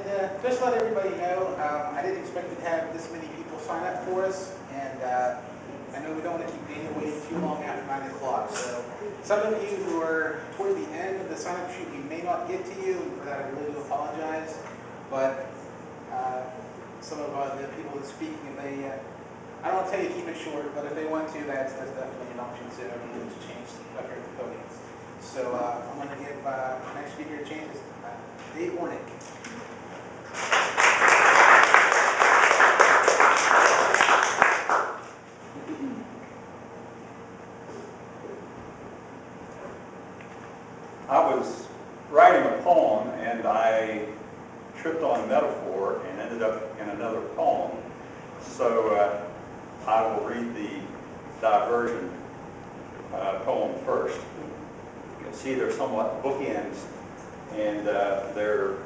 And just to let everybody know, I didn't expect to have this many people sign up for us, and I know we don't want to keep Daniel waiting too long after 9 o'clock. So some of you who are toward the end of the sign-up sheet, we may not get to you, and for that I really do apologize. But some of the people that are speaking, if they, I don't want to tell you to keep it short, but if they want to, that's definitely an option. So everything to change up here at the podium. So I'm going to give the next speaker a chance. Dave Ornick. I was writing a poem and I tripped on a metaphor and ended up in another poem. So I will read the diversion poem first. You can see they're somewhat bookends, and they're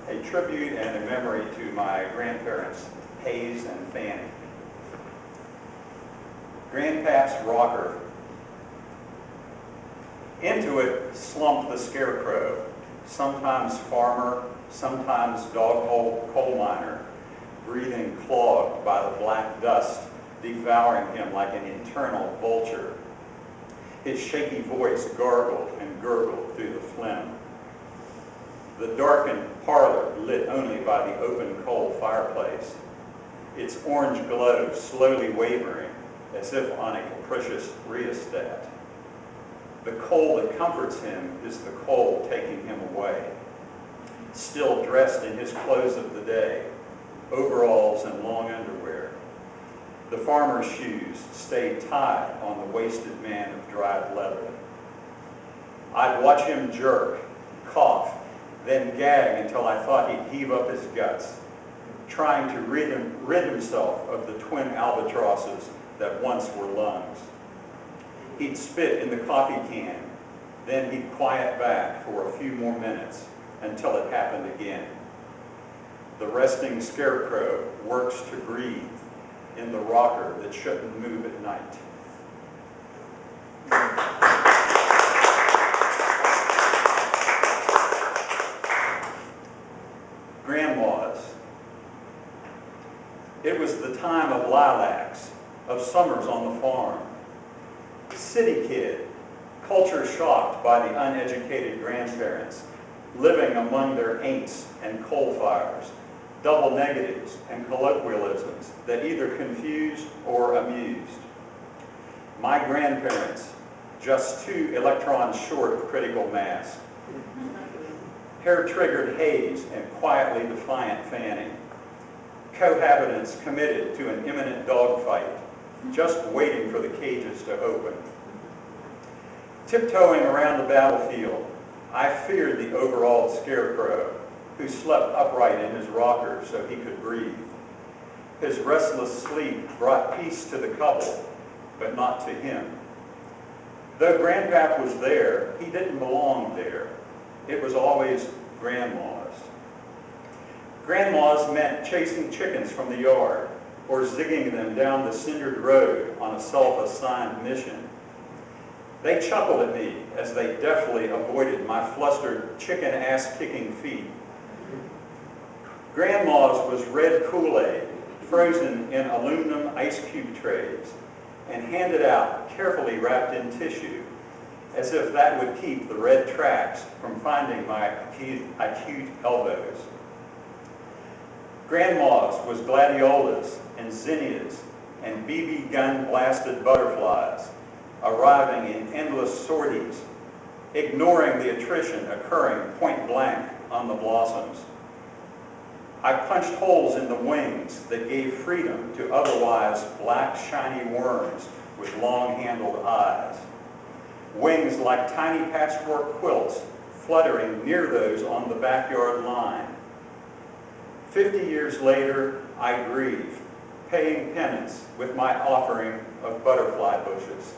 a tribute and a memory to my grandparents, Hayes and Fanny. Grandpap's rocker. Into it slumped the scarecrow, sometimes farmer, sometimes dog-hole coal miner, breathing clogged by the black dust, devouring him like an internal vulture. His shaky voice gargled and gurgled through the phlegm. The darkened parlor lit only by the open coal fireplace, its orange glow slowly wavering as if on a capricious rheostat. The coal that comforts him is the coal taking him away. Still dressed in his clothes of the day, overalls and long underwear, the farmer's shoes stayed tied on the wasted man of dried leather. I'd watch him jerk, cough, then gag until I thought he'd heave up his guts, trying to rid himself of the twin albatrosses that once were lungs. He'd spit in the coffee can, then he'd quiet back for a few more minutes until it happened again. The resting scarecrow works to breathe in the rocker that shouldn't move at night. Grandmas. It was the time of lilacs, of summers on the farm. City kid, culture shocked by the uneducated grandparents, living among their ain'ts and coal fires, double negatives and colloquialisms that either confused or amused. My grandparents, just 2 electrons short of critical mass. Hair-triggered Hayes and quietly defiant Fanny. Cohabitants committed to an imminent dogfight, just waiting for the cages to open. Tiptoeing around the battlefield, I feared the overalled scarecrow, who slept upright in his rocker so he could breathe. His restless sleep brought peace to the couple, but not to him. Though Grandpap was there, he didn't belong there. It was always Grandma's. Grandma's meant chasing chickens from the yard, or zigging them down the cindered road on a self-assigned mission. They chuckled at me as they deftly avoided my flustered chicken ass-kicking feet. Grandma's was red Kool-Aid, frozen in aluminum ice cube trays, and handed out carefully wrapped in tissue, as if that would keep the red tracks from finding my acute elbows. Grandma's was gladiolas and zinnias and BB gun blasted butterflies, arriving in endless sorties, ignoring the attrition occurring point blank on the blossoms. I punched holes in the wings that gave freedom to otherwise black, shiny worms with long-handled eyes. Wings like tiny patchwork quilts fluttering near those on the backyard line. 50 years later, I grieve, paying penance with my offering of butterfly bushes.